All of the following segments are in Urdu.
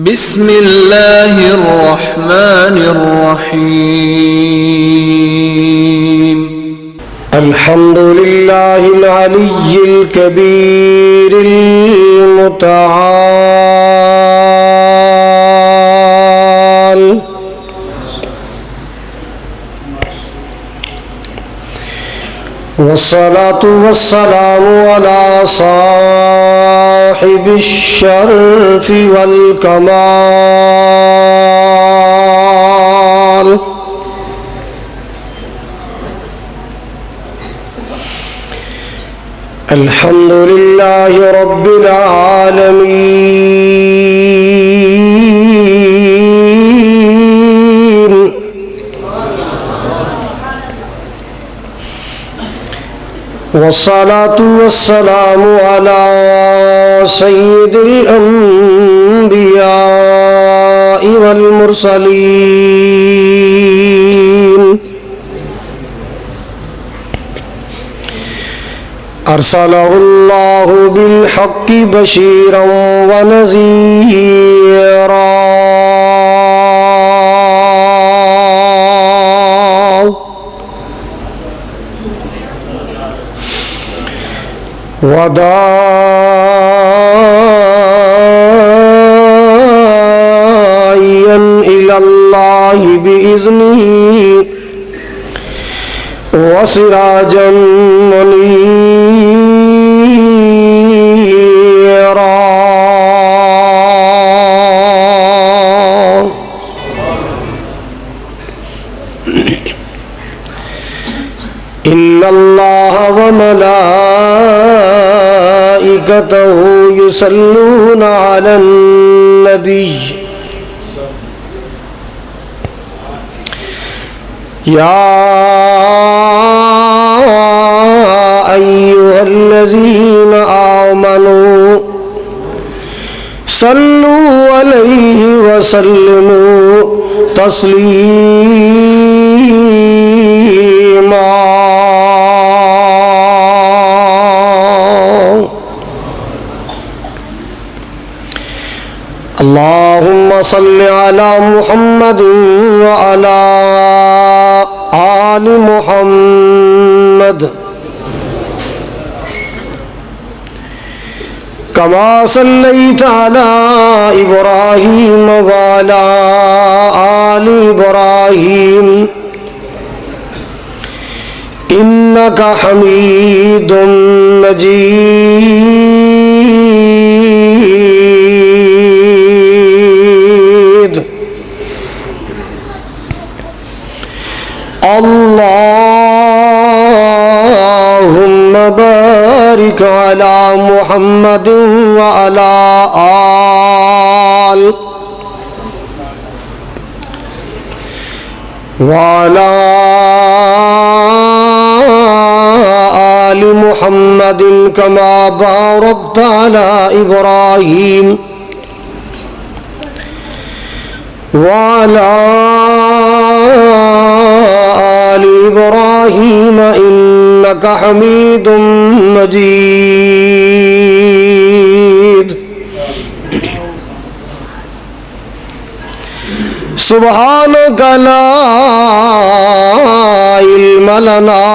بسم اللہ الرحمن الرحیم الحمد للہ العلی الکبیر المتعال والصلاة والسلام على صاحب الشرف والكمال الحمد لله رب العالمين والصلاة والسلام على سيد الأنبياء والمرسلين أرسله الله بالحق بشيرا ونذيرا وداعيا إلى الله بإذنه وسراجا منيرا إن الله وملائكته يصلون على النبي يا أيها الذين آمنوا صلوا عليه وسلموا تسليما اللهم صل على محمد وعلى آل محمد كما صليت على إبراهيم وعلى آل إبراهيم إنك حميد مجيد اللهم بارك على محمد وعلى آل محمد كما باركت على إبراهيم وعلى آل إبراهيم إنك حميد مجيد سبحانك لا علم لنا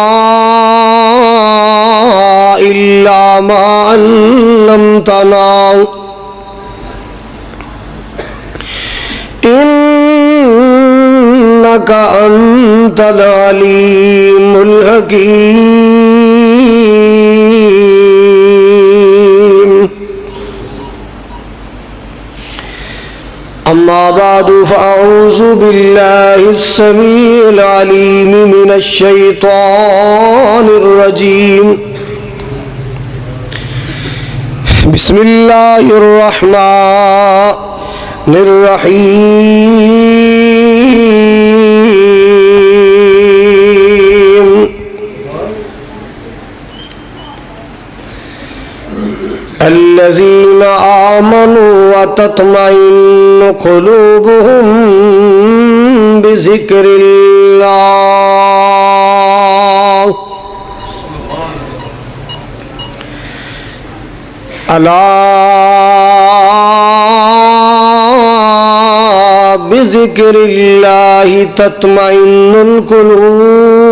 إلا ما علمتنا إنك أنت العليم الحكيم أما بعد فأعوذ بالله السميع العليم من الشيطان الرجيم بسم الله الرحمن الرحيم الذين آمنوا وتطمئن قلوبهم بذكر الله ألا بذکر اللہ تطمئن القلوب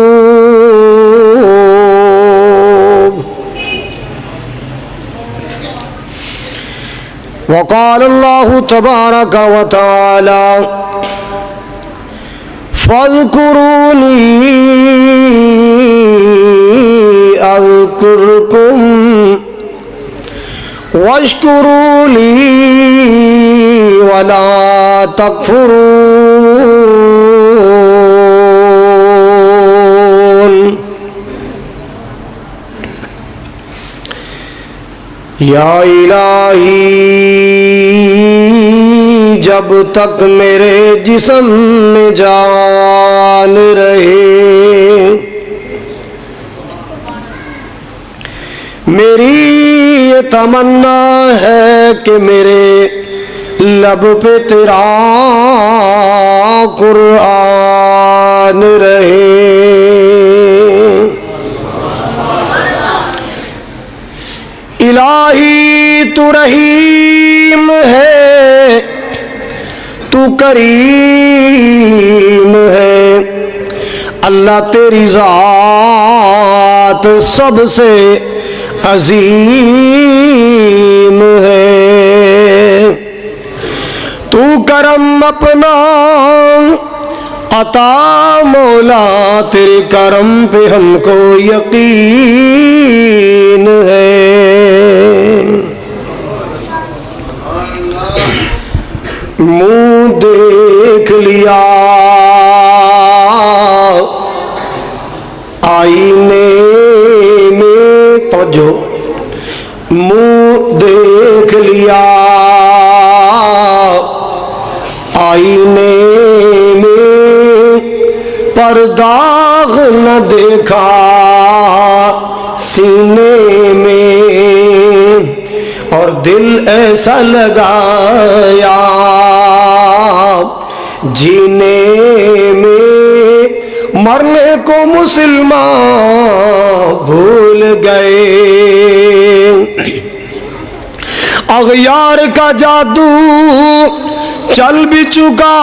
وقال اللہ تبارک و تعالی فاذکرونی اذکرکم واشکروا لی ولا تکفرون یا الہی جب تک میرے جسم میں جان رہے میری یہ تمنا ہے کہ میرے لب پہ تیرا قرآن رہے الہی تو رحیم ہے تو کریم ہے اللہ تیری ذات سب سے عظیم ہے تو کرم اپنا عطا مولا تیرے کرم پہ ہم کو یقین ہے منہ دیکھ لیا آئینے میں توجہ منہ دیکھ لیا آئینے میں پر داغ نہ دیکھا سینے میں اور دل ایسا لگایا جینے میں مرنے کو مسلمان بھول گئے اغیار کا جادو چل بھی چکا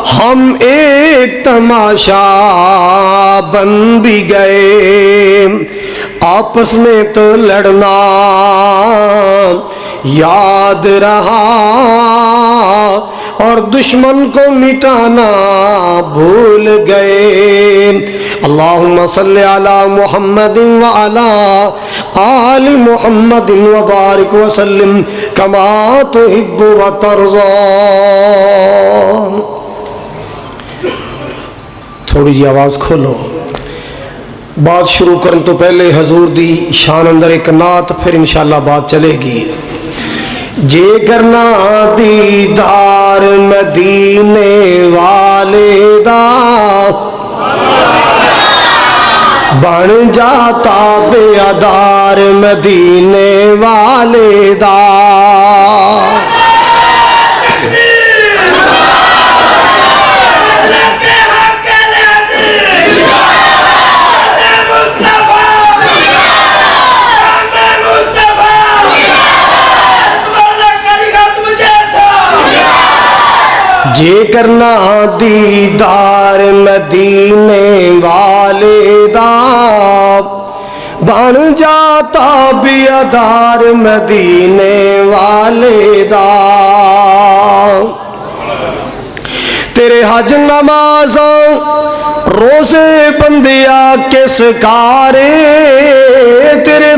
ہم ایک تماشا بن بھی گئے آپس میں تو لڑنا یاد رہا اور دشمن کو مٹانا بھول گئے اللہم صلی علی محمد وعلی آل محمد وبارک وسلم کما تحب وترضى تھوڑی جی آواز کھولو بات شروع کرنے تو پہلے حضور دی شان اندر ایک نعت پھر انشاءاللہ بات چلے گی جے کرنا دیدار مدینے والے دا بن جاتا بے ادار مدینے والے دا جے کرنا دیدار مدینے والے دا بن جاتا بیادار مدینے والے دا تیرے حج نمازاں روزے بندیا کس کارے تیرے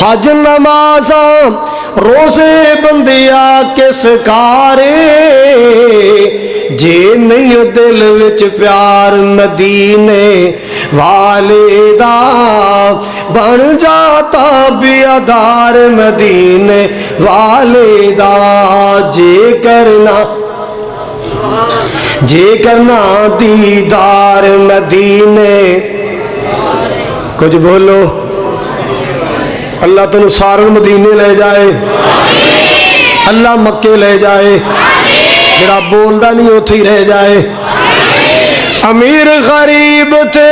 حج نمازاں روزے بندیا کس کارے جے نہیں دل وچ پیار مدینے والے دا بن جاتا بیادار مدینے والے دا جے کرنا دیدار مدینے کچھ بولو اللہ تنو سارن مدینے لے جائے اللہ مکے لے جائے جڑا بولدا نہیں اوتھے ہی رہ جائے امیر غریب تھے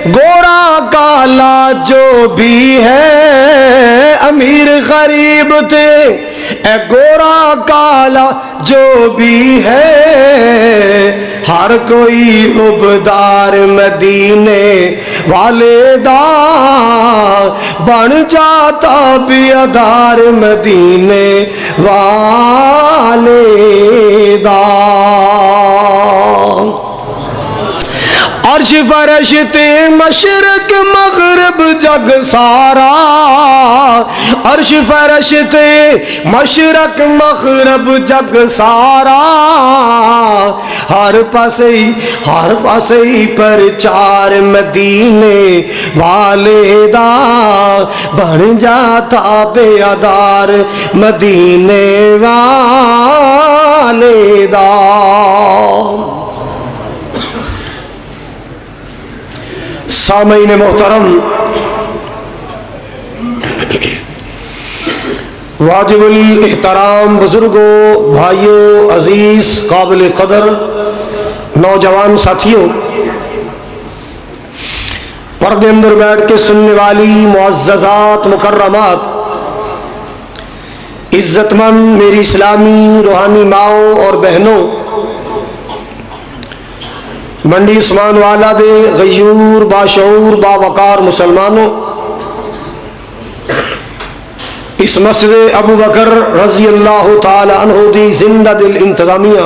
گورا کالا جو بھی ہے امیر غریب تھے اے گورا کالا جو بھی ہے ہر کوئی عبدار مدینے والے دا بن جاتا بیادار مدینے والے دا عرش فرش تے مشرق مغرب جگ سارا عرش فرش تے مشرق مغرب جگ سارا ہر پاسے ہی پرچار مدینے والے دا بن جاتا بیادار مدینے والے دا سامعین محترم واجب الاحترام بزرگوں بھائیوں عزیز قابل قدر نوجوان ساتھیوں پردے اندر بیٹھ کے سننے والی معززات مکرمات عزت مند میری اسلامی روحانی ماؤں اور بہنوں منڈی عثمان والا دے غیور باشعور باوقار مسلمانوں اس مسجد ابو بکر رضی اللہ تعالی عنہ دی زندہ دل انتظامیہ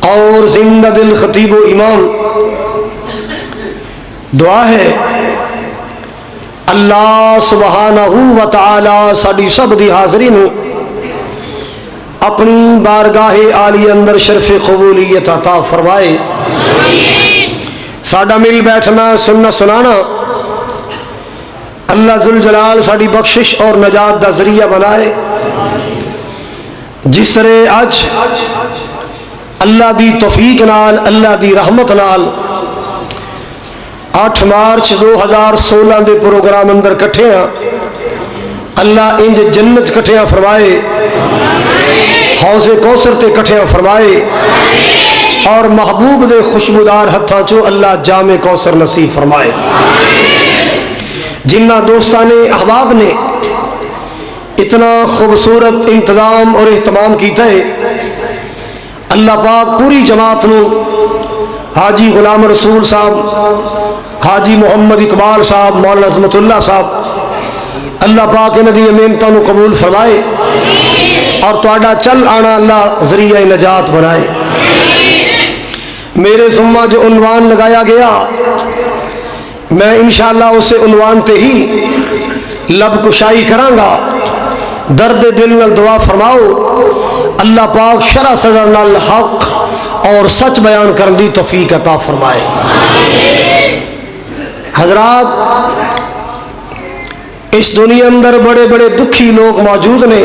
اور زندہ دل خطیب و امام دعا ہے اللہ سبحانہ و تعالی ساڈی سب دی حاضری میں اپنی بارگاہ عالی اندر شرف قبولیت عطا فرمائے ساڈا مل بیٹھنا سننا سنانا اللہ ذوالجلال ساڈی بخشش اور نجات دا ذریعہ بنائے جس طرح اج اللہ دی توفیق نال اللہ دی رحمت نال 8 مارچ 2016 دے پروگرام اندر کٹھے ہیں اللہ انج جنت کٹھیاں فرمائے حوض کوثر تے کٹھیاں فرمائے اور محبوب دے خوشبودار ہتھاں چو اللہ جام کوثر نصیب فرمائے جنہ دوستان احباب نے اتنا خوبصورت انتظام اور اہتمام کیتا ہے اللہ پاک پوری جماعت نو حاجی غلام رسول صاحب حاجی محمد اقبال صاحب مولانا عظمت اللہ صاحب اللہ پاک ندی امینتوں نو قبول فرمائے اور تواڈا چل آنا اللہ ذریعہ نجات بنائے میرے ذمہ جو عنوان لگایا گیا میں انشاءاللہ اسے عنوان تے ہی لب کشائی کرانگا درد دل نال دعا فرماؤ اللہ پاک شرع صدر نال حق اور سچ بیان کرن دی توفیق عطا فرمائے حضرات اس دنیا اندر بڑے بڑے دکھی لوگ موجود نے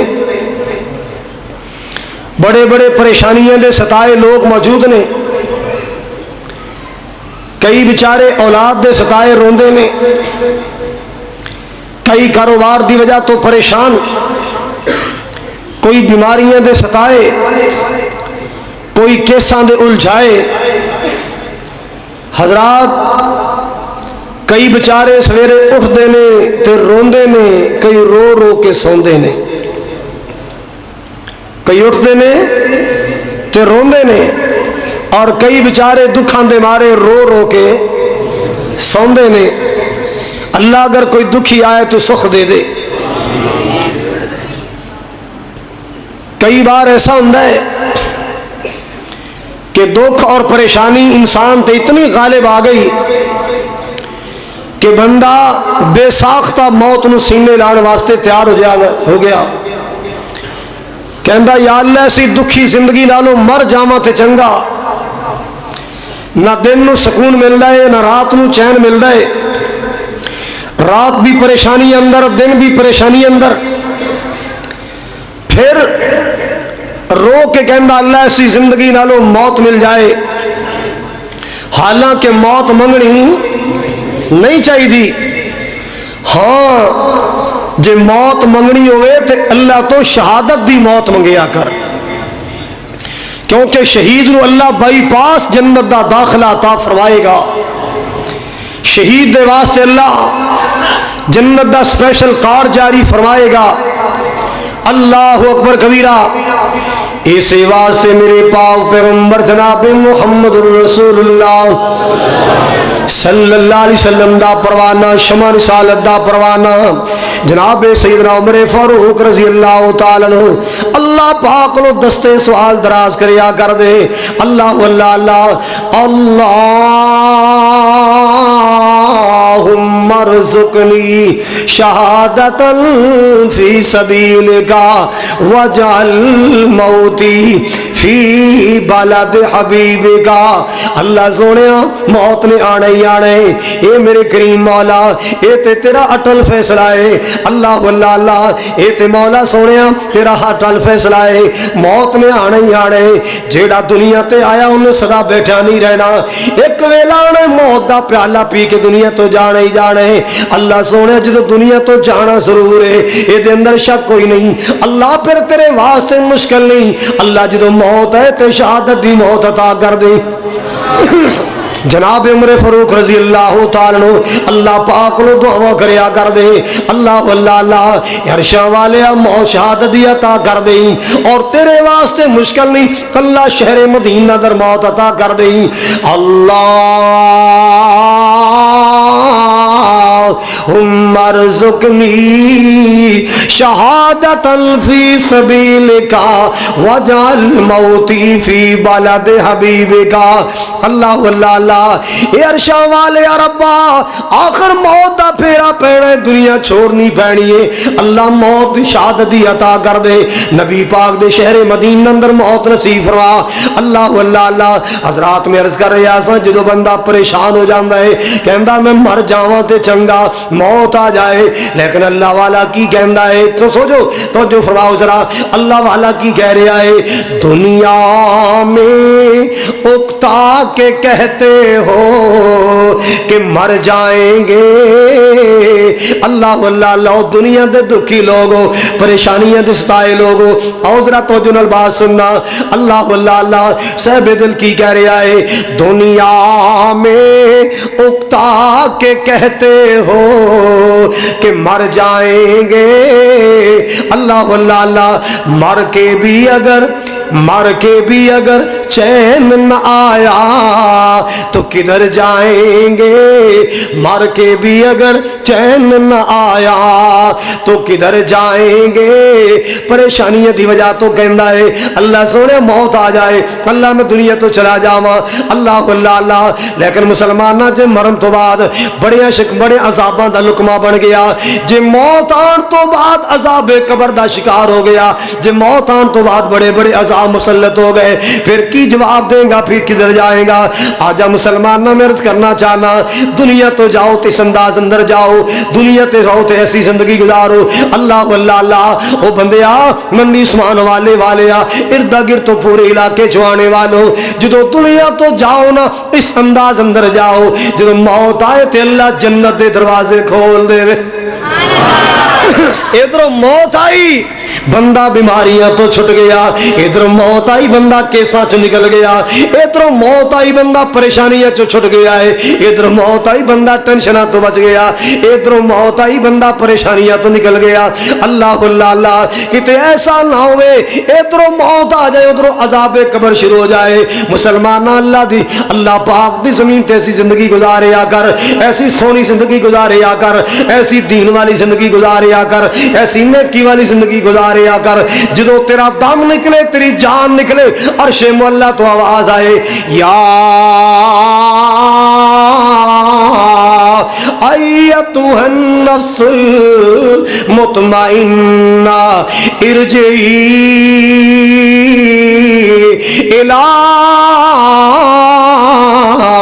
بڑے بڑے پریشانیاں دے ستائے لوگ موجود نے کئی بیچارے اولاد دے ستائے روندے نے کئی کاروبار دی وجہ تو پریشان کوئی بیماریاں دے ستائے کوئی کیساں دے الجھائے حضرات کئی بیچارے سویرے اٹھدے نے تے روندے نے کئی رو رو کے سوندے نے کئی اٹھدے نے تے روندے نے اور کئی بیچارے دکھاں دے مارے رو رو کے سوندے نے اللہ اگر کوئی دکھی آئے تو سخ دے دے کئی بار ایسا ہوتا ہے کہ دکھ اور پریشانی انسان تے اتنی غالب آ گئی کہ بندہ بے ساختہ موت نو سینے لان واسطے تیار ہو گیا کہندا یا اللہ ایسی دکھی زندگی نالو مر جاواں تے چنگا نہ دن نو سکون ملدا ہے نہ رات نو چین ملدا ہے رات بھی پریشانی اندر دن بھی پریشانی اندر پھر رو کے کہندا اللہ ایسی زندگی نالو موت مل جائے حالانکہ موت منگنی نہیں چاہیے دی ہاں جے موت منگنی ہوئے تے اللہ تو شہادت دی موت منگیا کر کیونکہ شہید نو اللہ بائی پاس جنت دا داخلہ عطا فرمائے گا شہید دے واسطے اللہ جنت دا سپیشل کار جاری فرمائے گا اللہ اکبر کبیرہ۔ اسی واسطے میرے پاک پیغمبر جناب محمد رسول اللہ صلی اللہ علیہ وسلم دا پروانہ، شمع رسالت دا پروانہ جناب سیدنا عمر فاروق رضی اللہ تعالیٰ عنہ اللہ پاک لو دستے سوال دراز کریا کر دے۔ اللہ اللہ اللہ اللہم ارزقنی شہادتا فی سبیلک وجعل موتی فی بلد حبیبک۔ اللہ سونے موت نے آنے ہی آنے، اے میرے کریم مولا اے تے تیرا اٹل فیصلہ ہے۔ اللہ اللہ اللہ اے تے مولا سونے تیرا اٹل فیصلہ ہے، موت نے آنے ہی آنے۔ جیڑا دنیا تے آیا انہیں سدا بیٹھا نہیں رہنا، ایک ویلا نے موت دا پیالہ پی کے دنیا تو جانے ہی جانے۔ اللہ سونے جدو دنیا تو جانا ضرور ہے، اے دے اندر شک کوئی نہیں۔ اللہ پھر تیرے واسطے مشکل نہیں، اللہ جدو موت ہے تے شہادت دی موت عطا کر دے۔ جناب عمر فاروق رضی اللہ تعالیٰ اللہ پاک لو دعا کریا کر دے۔ اللہ اللہ اللہ عرشاں والے موت شہادت دی عطا کر دے، اور تیرے واسطے مشکل نہیں، اللہ شہر مدینہ در موت عطا کر دے۔ اللہم ارزقنی شہادتا فی سبیلک وجعل موتی فی بلد حبیبک۔ اللہ اللہ اللہ اے عرشاں والے ربا آخر موت دا پھیرا پینا، دنیا چھوڑنی پینی ہے، اللہ موت دی شہادت دی عطا کر دے۔ نبی پاک دے شہر مدینہ اندر موت نصیب فرما۔ اللہ اللہ اللہ حضرات میں عرض کر رہا سا جدو بندہ پریشان ہو جاندہ ہے کہندہ میں مر جاواں تے چنگا موت آ جائے، لیکن اللہ والا کی کہندہ ہے تو سوچو تو جو فرماؤ ذرا اللہ والا کی کہہ رہا ہے، دنیا میں اکتا کے کہتے ہو کہ مر جائیں گے۔ اللہ اللہ اللہ دنیا دے دکھی لوگو پریشانیاں دے ستائے لوگو آؤ ذرا توجہ نال بات سننا۔ اللہ اللہ اللہ صاحب دل کی کہہ رہا ہے، دنیا میں اکتا کے کہتے ہو کہ مر جائیں گے۔ اللہ اللہ اللہ مر کے بھی اگر چین نہ آیا تو کدھر جائیں گے، مر کے بھی اگر چین نہ آیا تو کدھر جائیں گے۔ پریشانیاں دی وجہ تو کہندہ ہے اللہ سونے موت آ جائے، اللہ میں دنیا تو چلا جاواں۔ اللہ اللہ اللہ لیکن مسلمانہ جے مرن تو بعد بڑے عذاباں دا لقمہ بن گیا، جے موت آن تو بعد عذاب قبر دا شکار ہو گیا، جے موت آن تو بعد بڑے بڑے عذاب مسلط ہو گئے، پھر کی جواب دیں گا، پھر کدھر جائیں گا۔ آجا مسلمانہ میں عرض کرنا چاہنا دنیا تو جاؤ تے اس انداز اندر جاؤ، دنیا تے رہو تے ایسی زندگی گزارو۔ اللہ اللہ اللہ او بندیا منی سمان والے اردا گرد تو پورے علاقے جوانے والو جدو دنیا تو جاؤ نا اس انداز اندر جاؤ، جدو موت آئے تے اللہ جنت دے دروازے کھول دے۔ ادھر موت آئی بندہ بیماریاں تو چھٹ گیا، ادھر موت آئی بندہ کیسا چو نکل گیا، ادھر موت آئی بندہ پریشانیاں چو چھٹ گیا ہے، ادھر موت آئی بندہ ٹینشنہ تو بچ گیا، ادھر موت آئی بندہ پریشانیاں تو نکل گیا۔ اللہ اللہ اللہ کتے ایسا نہ ہوئے ادھر موت آ جائے ادھر عذاب قبر شروع ہو جائے۔ مسلمانہ اللہ پاک دی زمین تے ایسی زندگی گزارے آ کر، ایسی سونی زندگی گزارے آ کر، ایسی دین والی زندگی گزارے آ کر، ایسی نیکی والی زندگی گزارے آ کر، جدو تیرا دم نکلے تیری جان نکلے عرش مولا تو آواز آئے، یا ایتها النفس المطمئنہ ارجعی الی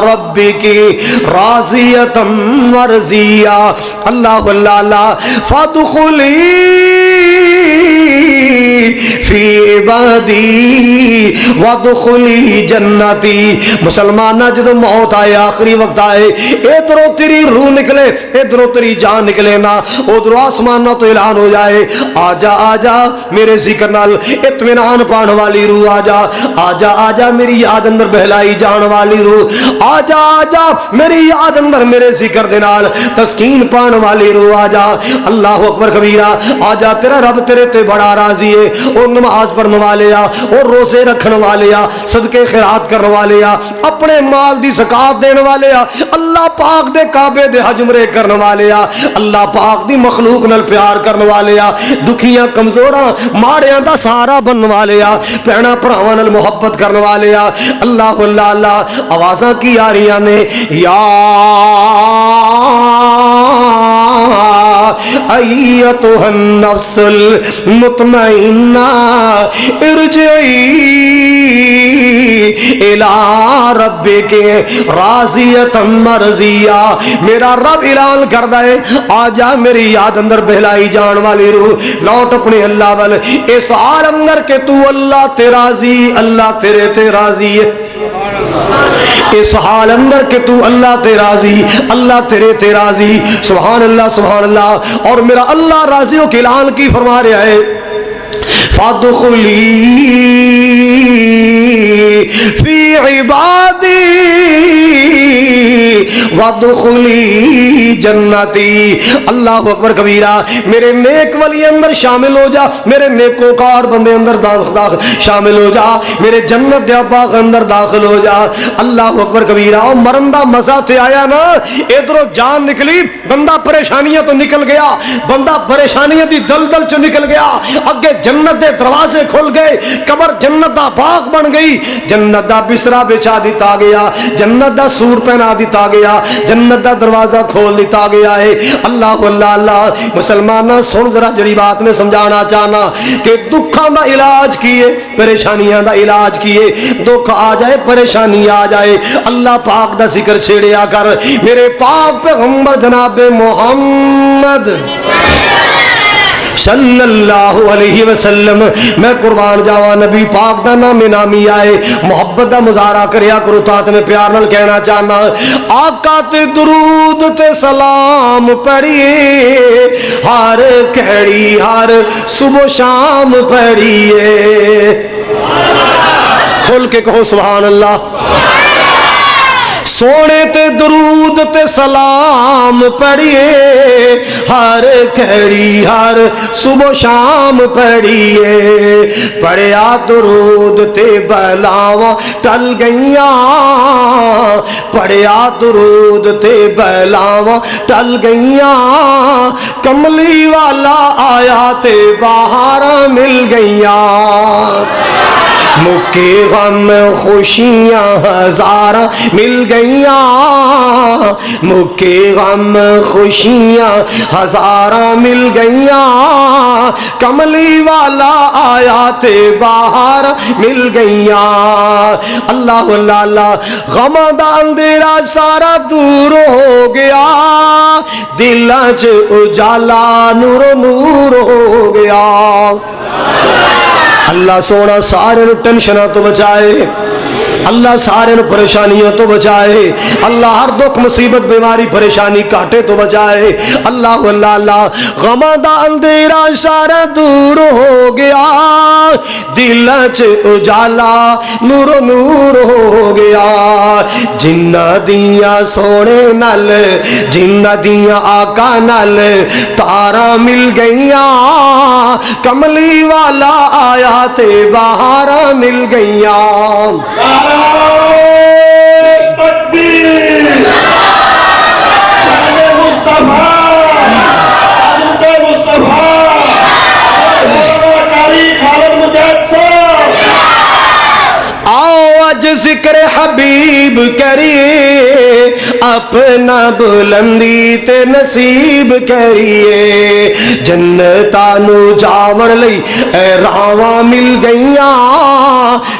ربک راضیۃ مرضیہ۔ اللہ اللہ اللہ فادخلی فی عبادی وادخلی جنتی۔ مسلمانہ جدو موت آئے آخری وقت آئے ادھروں تیری روح نکلے ادھروں تیری جان نکلے نا، ادھر آسمانہ تو اعلان ہو جائے، آجا آجا میرے ذکر نال اطمینان پان والی روح، آجا آجا آجا میری یاد اندر بہلائی جان والی روح، آجا آجا میری یاد اندر میرے ذکر دے نال تسکین پان والی روح، آجا۔ اللہ اکبر کبیرہ، آجا تیرا رب تیرے تے بڑا بڑا راضی ہے. وہ نماز پڑھنے والے آ, وہ روزے رکھنے والے آ, صدقے خیرات کرنے والے آ, اپنے مال دی زکات دینے والے آ, اللہ پاک دے کعبے دے حج عمرے کرنے والے آ, اللہ پاک دی مخلوق نال پیار کرنے والے آ, دکھیاں کمزوراں ماڑیاں دا سہارا بننے والے آ, بہناں بھراواں نال محبت کرنے والے آ. اللہ اللہ اللہ آوازاں کی آ رہی نے, یا ایتھا النفس المطمئنہ ارجعی الی ربک راضیۃ مرضیہ. میرا رب اعلان کردا ہے, آ جا میری یاد اندر بہلائی جان والی روح, لوٹ اپنے اللہ وال, اس حال اندر کہ تو اللہ تے راضی, اللہ تیرے تے راضی ہے. اس حال اندر کہ تو اللہ تے راضی, اللہ تیرے تے راضی. سبحان اللہ سبحان اللہ. اور میرا اللہ راضیوں کے اعلان کی فرما رہا ہے, فادخلی فی عبادی وادخلی جنتی. اللہ اکبر کبیرہ. میرے نیک ولی اندر شامل ہو جا, میرے نیکوکار بندے اندر شامل ہو جا, میرے جنت دے باغ اندر داخل ہو جا. اللہ اکبر کبیرہ. اور مرن دا مزہ تے آیا نا, ادھروں جان نکلی, بندہ پریشانیاں تو نکل گیا, بندہ پریشانیاں دی دلدل چ نکل گیا, اگے جنت دے دروازے کھل گئے, قبر جنت دا باغ بن گئی, جنت دا بسرا بچا دیتا گیا, جنت دا سور پہنا دیتا گیا, جنت دا دروازہ کھول دیتا گیا ہے. اللہ اللہ اللہ. مسلمانہ سن ذرا جڑی بات میں سمجھانا چاہنا کہ دکھاں دا علاج کیے, پریشانیاں دا علاج کیے. دکھ آ جائے, پریشانی آ جائے, اللہ پاک دا ذکر چھیڑیا کر. میرے پاک پیغمبر جناب محمد صلی اللہ علیہ وسلم, میں قربان جاوا نبی پاک دا نام نامی آئے, محبت دا مظاہرہ کریا کرو, تات میں پیار نال کہنا چاہنا, آقا تے درود تے سلام پڑھیے, ہر کھڑی ہر صبح شام پڑھیے. کھل کے کہو سبحان اللہ. سونے تے درود تے سلام پڑھیے, ہر کھڑی ہر صبح شام پڑھیے. پڑھیا درود تے بلاواں ٹل گئیاں, پڑھیا درود تے بلاواں ٹل گئیاں, کملی والا آیا تے بہاراں مل گئیاں. مکے غم خوشیاں ہزاراں مل گئیاں, مکے غم خوشیاں ہزاراں مل گئیاں, کملی والا آیا تے باہر مل گئیاں. اللہ اللہ اللہ. غم دا اندھیرا سارا دور ہو گیا, دلاں چ اجالا نور نور ہو گیا. اللہ سونا سارے ٹینشنوں تو بچائے, اللہ سارے پریشانیوں تو بچائے, اللہ ہر دکھ مصیبت بیماری پریشانی کاٹے تو بچائے. اللہ اللہ اللہ. غم دا اندھیرا سارا دور ہو گیا, دل چ اجالا نور نور ہو گیا. جنہ دیاں سونے نال, جنہ دیاں آقا نال تارا مل گئیاں, کملی والا آیا تے باہر مل گئیاں. تکبیر شان مصطفیٰ, حضرت مصطفیٰ, کاری خالد مجاہد صاحب. آؤ اج ذکر حبیب کریے, اپنا بلندی تے نصیب کریے. جنتانو جاون لئی اے راواں مل گئیاں,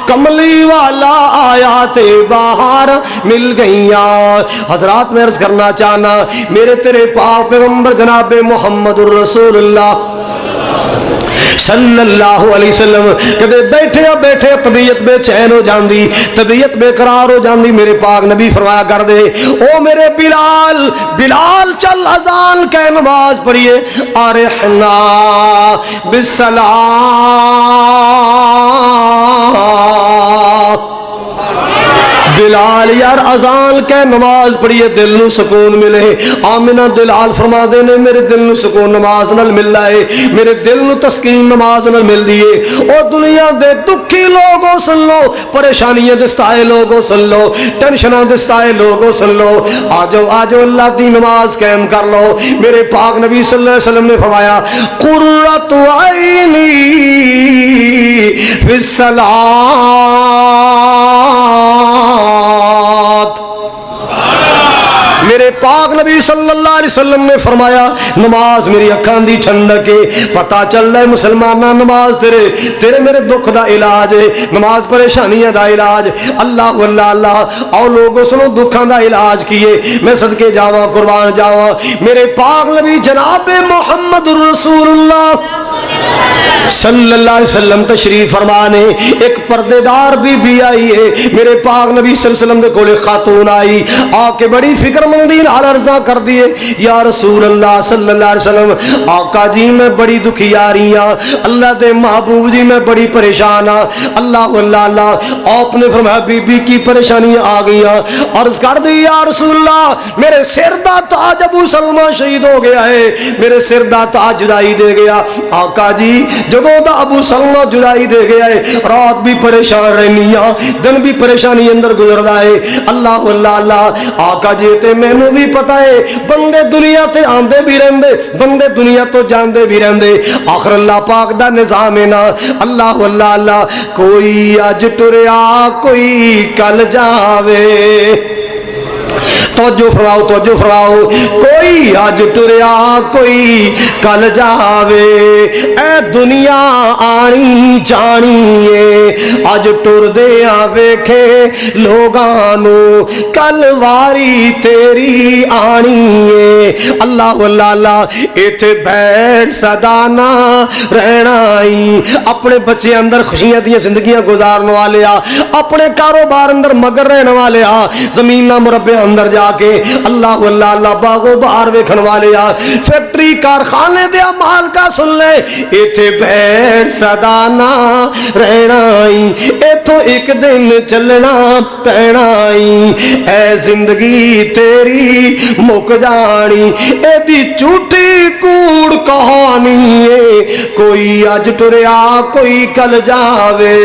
کملی والا آیا تے باہر مل گئیاں. حضرات میں عرض کرنا چاہنا, میرے تیرے پاک پیغمبر جناب محمد الرسول اللہ صلی اللہ علیہ وسلم کدے بیٹھے بیٹھے طبیعت بے چین ہو جاندی, طبیعت بے قرار ہو جاندی, میرے پاک نبی فرمایا کر دے, او میرے بلال, بلال چل اذان کہ نماز پڑھیے. ارحنا بالصلاۃ, بلال یار اذان کہ نماز پڑھیے دل نو سکون ملے. آمنہ بلال فرما دے نے میرے دل نو سکون نماز نال ملدا ہے, میرے دل نو تسکین نماز نال ملدی ہے. او دنیا دے دکھی لوگوں سن لو, پریشانیاں دے ستائے لوگوں سن لو, ٹینشناں دے ستائے لوگوں سن لو, آجو آجو اللہ دی نماز قائم کر لو. میرے پاک نبی صلی اللہ علیہ وسلم نے فرمایا قرۃ عینی فی الصلاۃ. میرے پاک نبی صلی اللہ علیہ وسلم نے فرمایا نماز میری اکھاں دی ٹھنڈک ہے. پتہ چل رہا ہے مسلمانہ نماز تیرے میرے دکھ دا علاج ہے, نماز پریشانیاں دا علاج. اللہ اللہ اللہ او لوگوں سنو دکھاں دا علاج کیے. میں صدقے جاواں قربان جاواں میرے پاک نبی جناب محمد رسول اللہ صلی اللہ علیہ وسلم تشریف فرمانے. ایک پردے دار بی آئی ہے, میرے پاک نبی صلی اللہ علیہ وسلم دے کولے خاتون آئی, آ کے بڑی فکر مندی نال عرضہ کر دیے یا رسول اللہ صلی اللہ علیہ وسلم آقا جی میں بڑی دکھی آ رہی ہاں, اللہ دے محبوب جی میں بڑی پریشان ہاں. اللہ اللہ اللہ آپ نے فرمایا بی بی کی پریشانی آ گئی ہاں. عرض کر دی یا رسول اللہ میرے سر دا تاج ابو سلمہ شہید ہو گیا ہے, میرے سر دا تاج جدائی دے گیا. آقا جی جدوں دا ابو سلمہ جدائی دے گیا ہے رات بھی پریشان رہنی ہاں, دن بھی پریشانی اندر گزردا ہے. اللہ اللہ اللہ آقا جی تے مینوں بھی پتہ ہے بندے دنیا تے آندے بھی رہندے, بندے دنیا تو جاندے بھی رہندے, آخر اللہ پاک دا نظام ہے نا. اللہ اللہ اللہ کوئی اج ٹریا کوئی کل جاوے. توجہ فرماؤ کوئی آج ٹریا کوئی کل جاوے. اے دنیا آنی جانی ہے آج ٹر دیا ویکھے لوگانو کل واری تیری آنی ہے. اللہ اللہ اللہ ایتھے بیٹھ صدانا رہنا ہی, اپنے بچے اندر خوشیاں دیاں زندگیاں گزارنے والے آ, اپنے کاروبار اندر مگر رہنے والے آ, زمینہ مربع اندر جا کے اللہ اللہ اللہ باغو بہار ویکھن والے آ, فیکٹری کارخانے دیا مال کا سن لے ایتھے بیٹھ صدانا رہنا ہی, ایتھوں ایک دن چلنا پینا ہی. اے زندگی تیری مک جانی اے دی جھوٹی کوڑ کہانی ہے, کوئی اج ٹریا کوئی کل جاوے.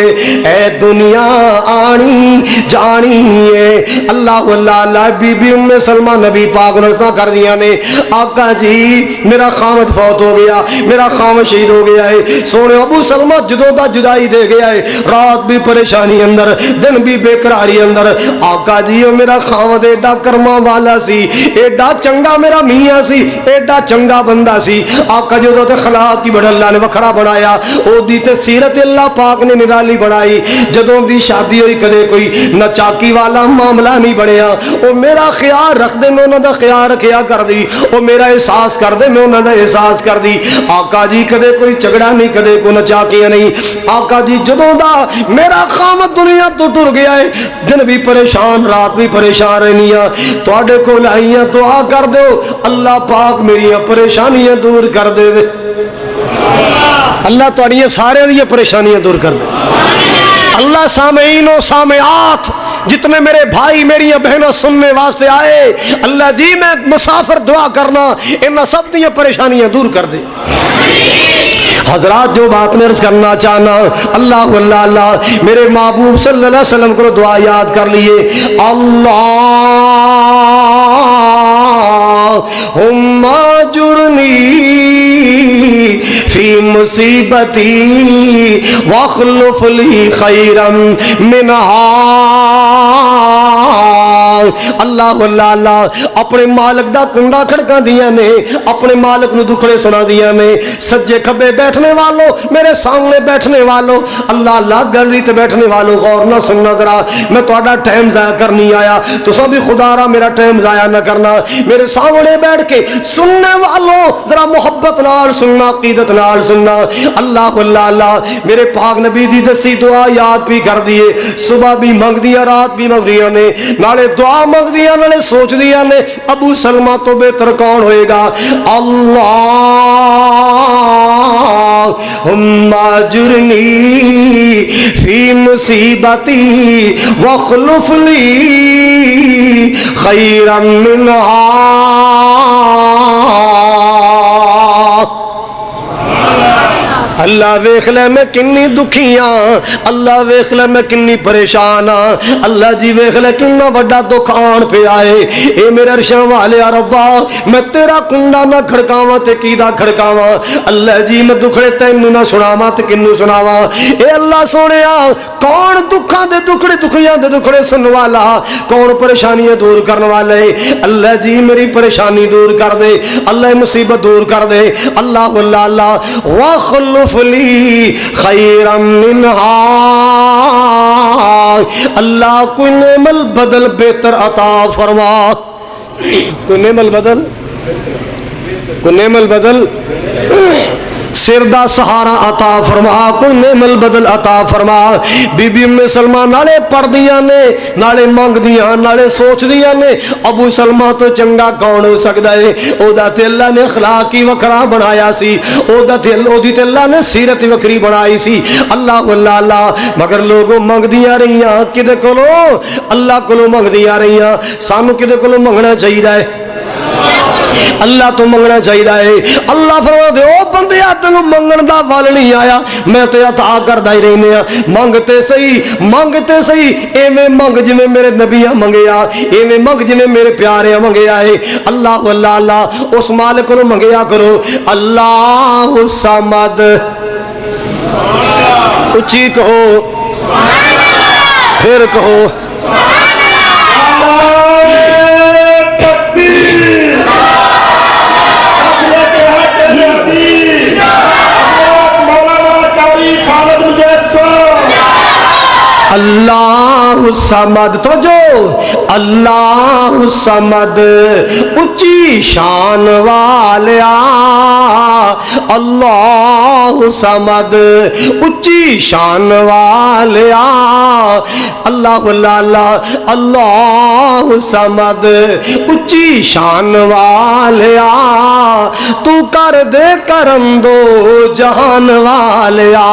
اے دنیا آنی جانی ہے. اللہ اللہ اللہ بی بی ام سلمہ نبی پاک نے رسا کر دیا نے آقا جی میرا خامد فوت ہو گیا, میرا خامد شہید ہو گیا ہے. سونے ابو سلمہ جدوں دا جدائی دے گیا ہے, رات بھی پریشانی اندر دن بھی بے قراری اندر. آقا جی میرا خامد ایڈا کرما والا سی, ایڈا چنگا میرا میاں سی, ایڈا چنگا بندہ سی. آقا جی تے خلاق کی بڑا اللہ نے وکھرا بنایا, او دی تے سیرت اللہ پاک نے نرالی بنائی. جدوں دی شادی ہوئی کدے کوئی نچاکی والا معاملہ نہیں بنیا. او میرا خیال رکھ دے میں انہاں دا خیال رکھیا کر دی, او میرا احساس کر دے میں انہاں دا احساس کر دی. آقا جی کدے کوئی جھگڑا نہیں, کدے کوئی نچاکیاں نہیں. آقا جی جدوں دا میرا خامد دنیا تو ٹر گیا ہے, دن بھی پریشان رات بھی پریشان رہنی ہاں. تواڈے کول آئیاں دعا کر دو اللہ پاک میری پریشانیاں دور کر دے. اللہ تواڈیاں سارے دی پریشانیاں دور کر دے. اللہ سامعین و سامعات جتنے میرے بھائی میری بہنوں سننے واسطے آئے, اللہ جی میں مسافر دعا کرنا ان سب دی پریشانیاں دور کر دے. حضرات جو بات میں عرض کرنا چاہنا, اللہ اللہ اللہ میرے محبوب صلی اللہ علیہ وسلم کو دعا یاد کر لیے. اللہم اجرنی فی مصیبتی واخلف لی خیرا منہا. اللہ اللہ اللہ اپنے مالک دا کنڈا کھڑکا دیا نے, اپنے مالک نو دکھڑے سنا دیا نے. سجے کھبے بیٹھنے والوں, میرے سامنے بیٹھنے والوں, اللہ اللہ گیلری تے بیٹھنے والوں غور نہ سننا ذرا, میں تہاڈا ٹائم ضائع کرنی آیا, تو سب خدا را میرا ٹائم ضائع نہ کرنا. میرے سامنے بیٹھ کے سننے والوں ذرا محبت نال سننا, عقیدت نال سننا. اللہ اللہ اللہ میرے پاک نبی دی دسی دعا یاد بھی کر دیے, صبح بھی منگ دیا رات بھی منگ دیا نے, نالے دعا منگ دیا نالے سوچ دیا نے ابو سلمہ تو بہتر کون ہوئے گا. اللہ اجرنی فی مصیبتی واخلف لی خیرا منہا. اللہ ویکھ لے میں کنی دکھیاں، اللہ ویکھ لے میں کنی پریشان ہاں، اللہ جی ویکھ لے کنا بڑا دکھ آن پہ آئے. اے میرے عرشاں والے ربا میں تیرا کنڈا نہ کھڑکاواں تے کیدا کھڑکاواں. اللہ جی میں دکھڑے تینوں نہ سناواں تے کنوں سناواں. اے اللہ سونیا کون دکھاں دے دکھڑے دکھیاں دے دکھڑے سن والا، کون پریشانیاں دور کرنے والے. اللہ جی میری پریشانی دور کر دے، اللہ مصیبت دور کر دے. اللہ اللہ اللہ واخلف لی خیرا منہا. اللہ کوئی نعم البدل بہتر عطا فرما. کوئی نعم البدل، کوئی نعم البدل سر دا سہارا عطا فرما، کوئی نعم البدل عطا فرما. بی بی ام سلمہ نالے پڑھ دیا نے، نالے مانگ دیا، نالے سوچ دیا نے ابو سلمہ تو چنگا کون ہو سکتا ہے. او دا تے اللہ نے اخلاقی وکھرا بنایا سی، او دا تے اللہ نے سیرت وکری بنائی سی. اللہ اللہ اللہ مگر لوگوں مانگ دیا رہیاں کدے کولو؟ اللہ کولو مانگ دیا رہیاں. سانو کدے کولو منگنا چاہیے؟ اللہ تو منگنا چاہیے. اللہ فرما دے او بندیا تینوں منگن دا ول نہیں آیا، میں تے عطا کردا ہی رہنے ہاں. منگتے صحیح، منگتے صحیح، ایویں منگ جویں میرے نبیاں منگیا، ایویں منگ جویں میرے پیارے منگیا ہے. اللہ اللہ اللہ اس مالک نو منگیا کرو. اللہ الصمد، اچھی کہو پھر کہو اللہ الصمد. تو جو اللہ الصمد اچھی شان والیا، اللہ الصمد اچھی شان والیا. اللہ اللہ اللہ اللہ الصمد اچھی شان والیا. تو کر دے کرم دو جہان والیا.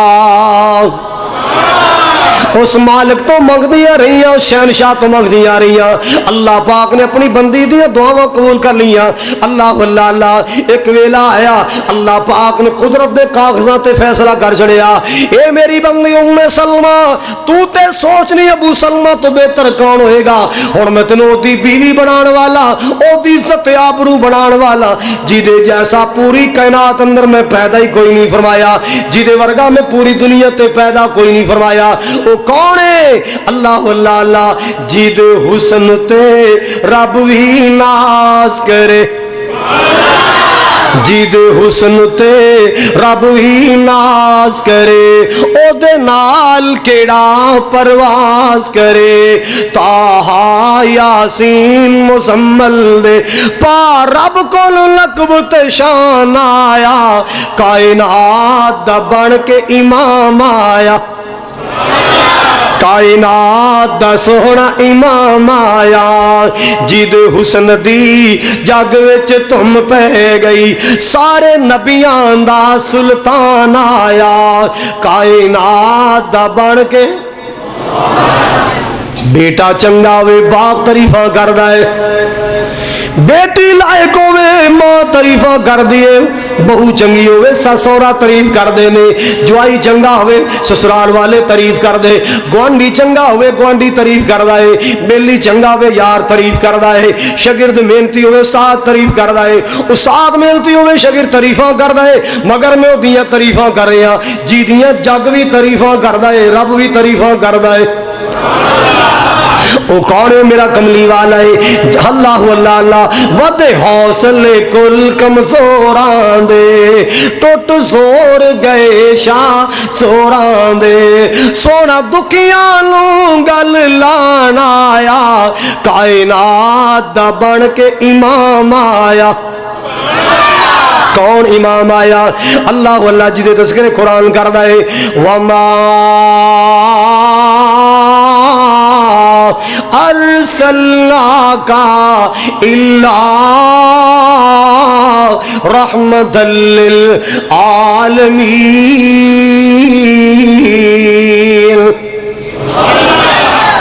اس مالک تو منگ دیا رہی ہیں، اس شہنشاہ تو منگ دیا رہی ہیں. اللہ پاک نے اپنی بندی دیا دعاواں قبول کر لیا. اللہ اللہ اللہ ایک ویلا آیا، اللہ پاک نے قدرت دے کاغذات تے فیصلہ کر چھڑیا. اے میری بندی ام سلمہ تو تے سوچنی ابو سلمہ تو بہتر کون ہوئے گا. ہن میں تینوں دی بیوی بنان والا، او دی عزت آبرو بنان والا، جی دے جیسا پوری کائنات اندر میں پیدا ہی کوئی نہیں فرمایا، جی دے ورگا میں پوری دنیا تے پیدا کوئی نہیں فرمایا. او کون ہے؟ اللہ اللہ اللہ جی دے حسن تے رب بھی ناز کرے، جی دے حسن تے رب ہی ناز کرے. او دے نال کیڑا پرواز کرے. طٰہٰ یاسین مزمل دے پا رب کول لقب تے شان آیا، کائنات دا بن کے امام آیا، کائنات دا سونا امام آیا. جد حسن دی جگ وچ تم پہ گئی، سارے نبیاں دا سلطان آیا، کائنات دا بن کے. بیٹا چنگا ہوئے باپ تعریفاں کردا ہے، بیٹی لائق ہوئے ماں تعریفاں کر دیے، بہو چنگی ہوئے سس سہرا تعریف کر دے نے، جوائی چنگا ہوئے سسرال والے تعریف کر دے، گوانڈی چنگا ہوئے گوانڈی تعریف کردا ہے، بیلی چنگا ہوئے یار تعریف کردا ہے، شاگرد محنتی ہوئے استاد تعریف کردا ہے، استاد محنتی ہوئے شاگرد تعریفاں کردا ہے. مگر میں دیاں تعریفاں کر رہا جی دیاں جگ بھی تعریفاں کردا ہے، رب بھی تعریفاں کردا ہے. او کون ہے؟ میرا کملی والا ہے. اللہ اللہ اللہ ود حوصلے کل کمزوراں دے، ٹوٹ زور گئے شاہ سوراں دے. سونا دکھیاں نو گل لان آیا، کائنات دا بن کے امام آیا. کون امام آیا؟ اللہ اللہ جی دے تذکرے قرآن کردا ہے. وما ارسلناک الا رحمۃ للعالمین۔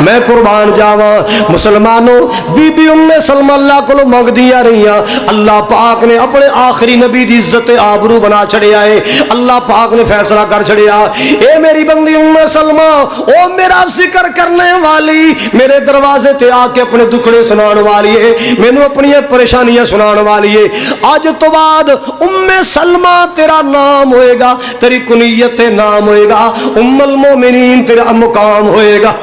میں قربان جاواں مسلمانوں، بی بی ام سلمہ اللہ کو منگ دیا رہیاں، اللہ پاک نے اپنے آخری نبی دی عزت آبرو بنا چھڑیا ہے، اللہ پاک نے فیصلہ کر چھڑیا، اے میری بندی ام سلمہ، او میرا ذکر کرنے والی، میرے دروازے تے آ کے اپنے دکھڑے سنان والی ہے، مینوں اپنی پریشانیاں سنان والی ہے، آج تو بعد ام سلمہ تیرا نام ہوئے گا، تیری کنیت نام ہوئے گا، ام المومنین تیرا مقام ہوئے گا۔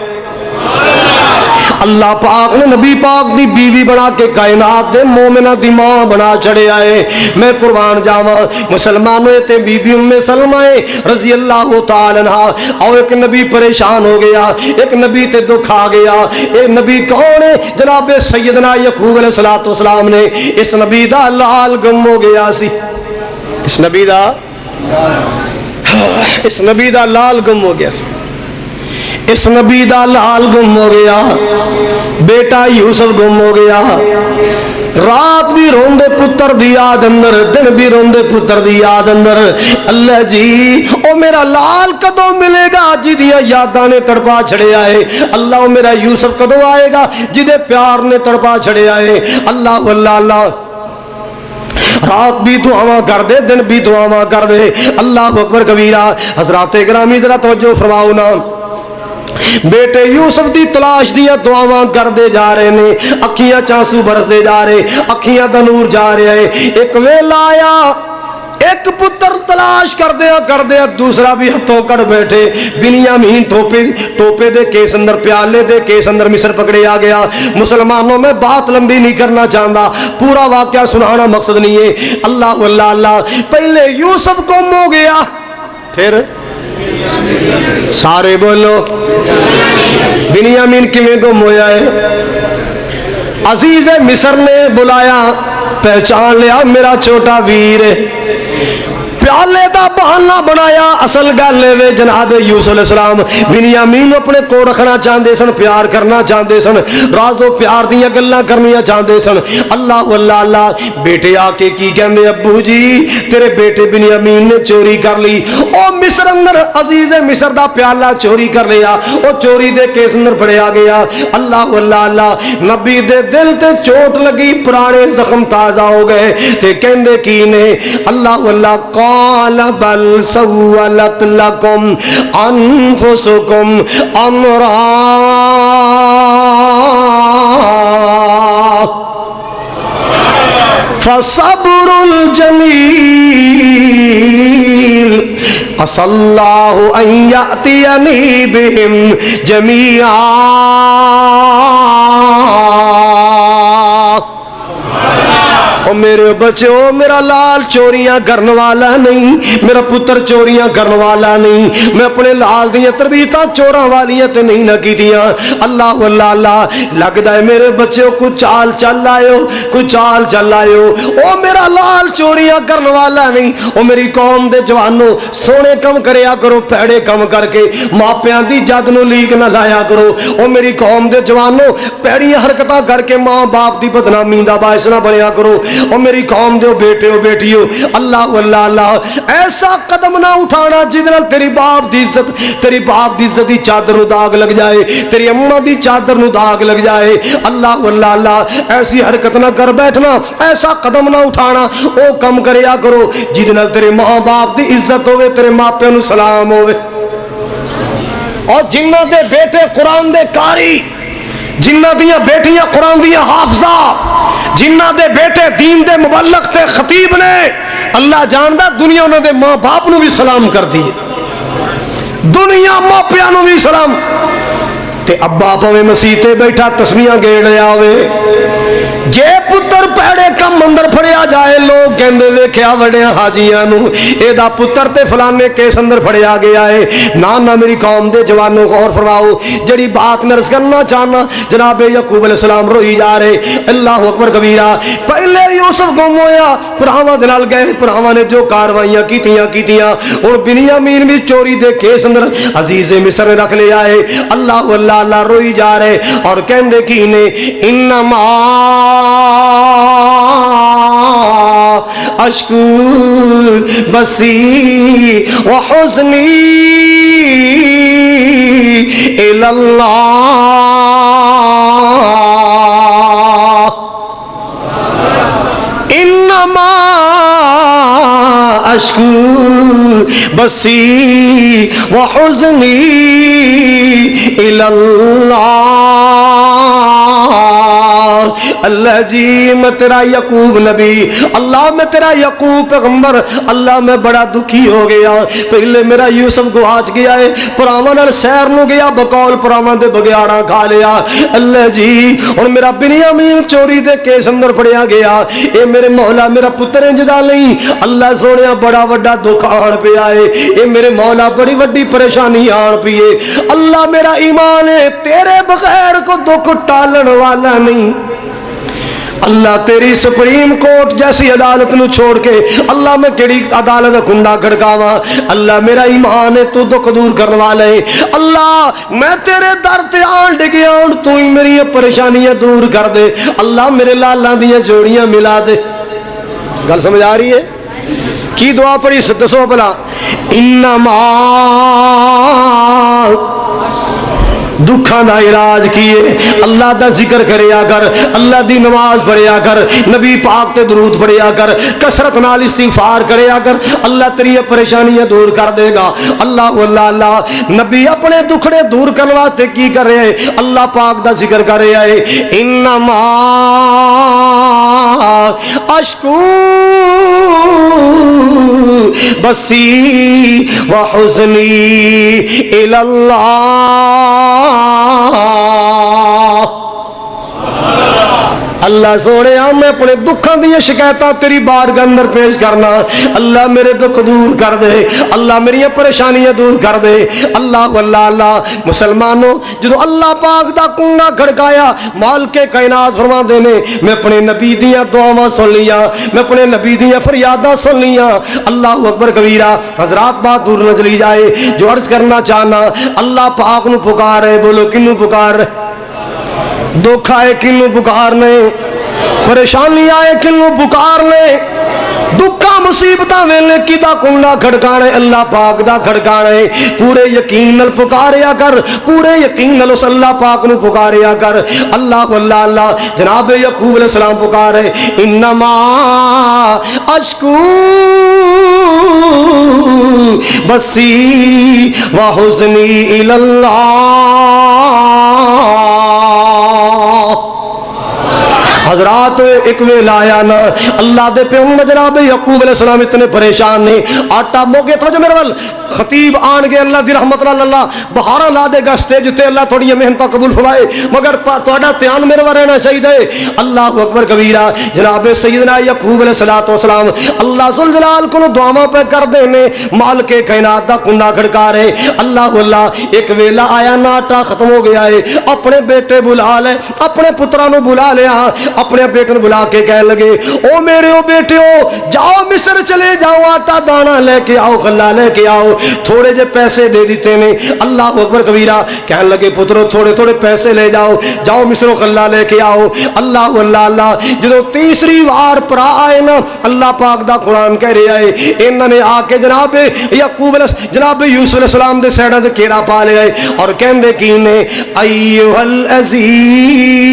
اللہ پاک نے نبی پاک دی بیوی بنا کے کائنات دے مومنہ دی ماں بنا چھڑے آئے۔ میں قربان جاواں مسلمانوں تے بی بی ام سلمہ رضی اللہ تعالی عنہ، اور ایک نبی پریشان ہو گیا، ایک نبی تے دکھ آ گیا۔ ایک نبی کون ہے؟ جناب سیدنا یعقوب علیہ السلام نے۔ اس نبی دا لال گم ہو گیا سی، اس نبی دا لال گم ہو گیا سی، اس نبی دا لال گم ہو گیا، بیٹا یوسف گم ہو گیا، رات بھی روندے پتر دی یاد اندر، دن بھی روندے پتر دی یاد اندر۔ اللہ جی او میرا لال کدوں ملے گا جدیاں یاداں نے تڑپا چھڑے آئے، اللہ او میرا یوسف کدوں آئے گا جدے پیار نے تڑپا چھڑے آئے۔ اللہ اللہ اللہ، رات بھی دعاواں کر دے، دن بھی دعاواں کر دے۔ اللہ اکبر کبیرہ۔ حضرات گرامی ذرا توجہ فرماؤ نا، بیٹے یوسف دی تلاش دیا دعاواں کر دے جا رہے نے، اکھیاں چانسو برس دے جا رہے، اکھیاں دا نور جا رہے ہیں۔ ایک ویلا آیا، ایک پتر تلاش کر دیا دوسرا بھی ہتھوں کر بیٹھے۔ بنیامین ٹوپے دے کیس اندر، پیالے دے کیس اندر مصر پکڑے آ گیا۔ مسلمانوں میں بات لمبی نہیں کرنا چاہتا، پورا واقعہ سنانا مقصد نہیں ہے۔ اللہ اللہ اللہ، پہلے یوسف گم ہو گیا، پھر سارے بولو بنیامین کیویں گم ہویا ہے؟ عزیز مصر نے بلایا، پہچان لیا میرا چھوٹا ویر ہے، پیالے دا بہانہ بنایا، اصل گل ہے جناب یوسف علیہ السلام بنیامین اپنے کو رکھنا چاہتے سن، پیار کرنا چاہتے سن، راز و پیار دیاں گلاں کرنیاں چاہتے سن۔ اللہ اللہ اللہ، بیٹے آ کے کی کہندے، ابو جی تیرے بیٹے بنیامین نے چوری کر لی، او مصر اندر عزیز مصر دا پیالہ چوری کر لیا، او چوری دے کیس اندر پڑیا گیا۔ اللہ اللہ اللہ، نبی دے دل تے چوٹ لگی، پرانے زخم تازہ ہو گئے تے کہندے کی نے، اللہ اللہ قال بل سولت لکم انفسکم امرا فصبر الجمیل عسى اللہ ان یأتینی بہم جمیعا۔ او میرے بچو، میرا لال چوریاں کرنے والا نہیں، میرا پتر چوریاں کرنے والا نہیں، میں اپنے لال دیاں تربیتاں چوراں والیاں تے نہیں نہ کیتیاں۔ اللہ اللہ اللہ، لگدا ہے میرے بچو کچھ چال چل آئے، کچھ چال چل آئے۔ او میرا لال چوریاں کرنے والا نہیں۔ او میری قوم دے جوانوں، سونے کم کریا کرو، پیڑے کم کر کے ماپیاں دی جد نو لیک نہ لایا کرو۔ او میری قوم دے جوانوں، پیڑیاں حرکتاں کر کے ماں باپ دی بدنامی دا باعث نہ بنیا کرو۔ اور میری قوم دے بیٹے ہو بیٹیو، اللہ اللہ اللہ، ایسا قدم نہ اٹھانا جس نال تیری باپ دی عزت، تیری باپ دی عزت دی چادر نو داغ لگ جائے، تیری اماں دی چادر نو داغ لگ جائے۔ اللہ اللہ اللہ، ایسی حرکت نہ کر بیٹھنا، ایسا قدم نہ اٹھانا، او کم کریا کرو جس نال تیرے ماں باپ دی عزت ہوے، تیرے ماپیاں نو سلام ہوے۔ اور جنہاں دے بیٹے قرآن دے قاری، جنہ دیاں بیٹیاں قرآن دیاں حافظہ، جنہ دے بیٹے دین دے مبلغ تے خطیب نے، اللہ جاندا دنیا انہاں دے ماں باپ نو بھی سلام کر دی، دنیا ماں پیاں نو بھی سلام۔ تے ابا پویں مسیح تے بیٹھا تسبیحاں گیڑ رہا ہوئے، جے پتر پیڑے کم اندر پھڑیا جائے، لوگ کہندے ویکھیا وڈیاں حاجیاں نو اے دا پتر تے فلانے کیس اندر پھڑیا گیا ہے۔ نہ میری قوم دے جوانوں غور فرماؤ، جڑی بات میں عرض کرنا چاہنا، جناب یعقوب علیہ السلام روئی جا رہے۔ اللہ اکبر کبیرہ۔ پہلے یوسف گم ہویا، پراواں دے نال گئے، پراواں نے جو کاروائیاں کیتیاں، اور بنیامین بھی چوری دے کیس اندر عزیز مصر نے رکھ لیا ہے۔ اللہ اللہ اللہ، روئی جا رہے اور کہندے کی نے، انما اشکو بسی وحزنی الی اللہ انما اشکو بسی وحزنی الی اللہ اللہ جی میں تیرا یعقوب نبی، اللہ میں تیرا یعقوب پیغمبر، اللہ میں بڑا دکھی ہو گیا، پہلے میرا یوسف گواچ گیا ہے، پراواں نال شہر نو گیا، بقول پراواں دے بگیاڑاں کھا لیا اللہ جی، اور میرا بنیامین چوری دے کیس اندر پڑیا گیا، اے میرے مولا میرا پتر انجدا نہیں اللہ سونیا بڑا وڈا دکھ آن پہ آئے، اے میرے مولا بڑی وڈی پریشانی آن پیے اللہ میرا ایمان ہے تیرے بغیر کو دکھ ٹالن والا نہیں اللہ تیری سپریم کورٹ جیسی عدالت نو چھوڑ کے اللہ میں کیڑی عدالت کنڈا کھڑکاواں اللہ میرا ایمان ہے تو دکھ دور کرنے والا ہے اللہ میں تیرے در تے آن ڈگیا ہوں تو ہی میری پریشانیاں دور کر دے اللہ میرے لالاں دیاں جوڑیاں ملا دے گل سمجھ آ رہی ہے کی دعا پڑھی دسو بلا انما دکھاں دا علاج کیے اللہ دا ذکر کریا کر اللہ دی نماز پڑھیا کر نبی پاک تے درود پڑھیا کر کثرت نال استغفار کریا کر اللہ تیری پریشانیاں دور کر دے گا اللہ اللہ اللہ نبی اپنے دکھڑے دور کرنے واسطے کی کر رہے اللہ پاک دا ذکر کر رہا ہے انما اشکو بسی وحزنی الی اللہ اللہ سونے میں اپنے دکھاں دی شکایتاں تیری بارگاہ اندر پیش کرنا اللہ میرے دکھ دور کر دے اللہ میری پریشانیاں دور کر دے اللہ اللہ اللہ مسلمانوں جدو اللہ پاک دا کنڈا کھڑکایا مالک کائنات فرما دے نے میں اپنے نبی دیاں دعاواں سن لیاں میں اپنے نبی دیاں فریاداں سن لیاں اللہ اکبر کبیرہ حضرات بات دور نہ چلی جائے جو عرض کرنا چاہنا اللہ پاک نو پکار ہے بولو کنو پکار ہے دکھ آئے کنو پکارنے پریشانی آئے کنو پکارنے دکھا مصیبتہ ویلے کی دا کنڈا کھڑکانے اللہ پاک دا کھڑکانے پورے یقین نل پکاریا کر پورے یقین نل اس اللہ پاک نو پکاریا کر اللہ اللہ اللہ جناب یعقوب علیہ السلام پکارے انما اشکو بسی وحزنی الی اللہ حضرات ایک ویلا آیا نا اللہ دے پیغمبر جناب یعقوب علیہ السلام اتنے پریشان نے آٹا موگے تو جو میرے وال خطیب آن گئے اللہ دی رحمت اللہ بہارا لا دے گا سٹیج تے اللہ تھوڑی محنتاں قبول فرمائے مگر تہاڈا دھیان میرے ور رہنا چاہیے اللہ اکبر کبیرہ جناب سیدنا یعقوب علیہ السلام اللہ ذل جلال کو دعاواں پہ کر دینے مالک کائنات دا کنڈا کھڑکا رہے اللہ اللہ ایک ویلا آیا نا آٹا ختم ہو گیا ہے اپنے بیٹے بلا لے اپنے پتراں نو بلا لیا اپنے بیٹے نے بلا کے کہنے لگے او میرے او بیٹے ہو جاؤ مصر چلے جاؤ آٹا دانا لے کے آؤ غلہ لے کے آؤ تھوڑے جے پیسے دے دیتے نے اللہ اکبر کبیرہ کہنے لگے پترو تھوڑے تھوڑے پیسے لے جاؤ جاؤ مصر غلہ لے کے آؤ اللہ اللہ اللہ جدو تیسری وار پرا آئے نا اللہ پاک دا قرآن کہہ رہے آئے انہوں نے آ کے جناب یعقوب جناب یوسف علیہ السلام دے سیڑا دے کیرا پا لے آئے اور کہندے کی نے ایوہ العزیز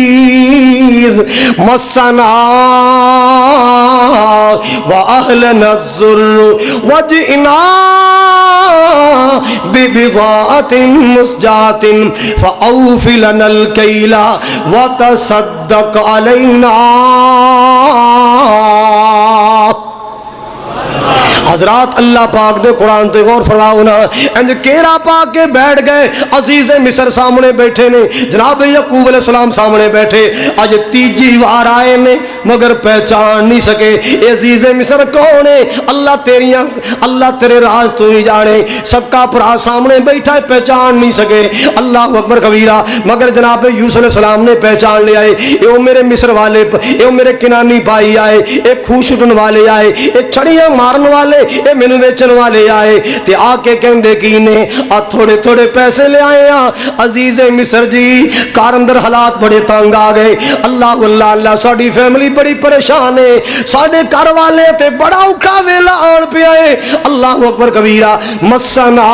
مسنا وأهلنا الذر وجئنا ببضاعة مزجاة فأوف لنا الكيل وتصدق علينا حضرات اللہ پاک دے قرآن تے غور فرماؤ نا انج کیرا پاک کے بیٹھ گئے عزیز مصر سامنے بیٹھے نے جناب یعقوب علیہ السلام سامنے بیٹھے آج تیجی وار آئے نے مگر پہچان نہیں سکے اے عزیز مصر کون ہے اللہ تیریاں اللہ تیرے راز تو ہی جانے سکا پرا سامنے بیٹھا ہے پہچان نہیں سکے اللہ اکبر کبیرہ مگر جناب یوسف علیہ السلام نے پہچان لے آئے اے میرے مصر والے اے میرے کنانی بھائی آئے اے خوشٹن والے آئے اے چھڑیاں مارن والے اے مینوں ویچن والے آئے تے آ کے کہندے کی نے آ تھوڑے تھوڑے پیسے لے آئے عزیز مصر جی کار اندر حالات بڑے تنگ آ گئے اللہ اللہ اللہ ساڈی فیملی بڑی پریشان ہے ساڈے گھر والے تے بڑا اوکھا ویلا آن پیا ہے اللہ اکبر کبیرہ مسنا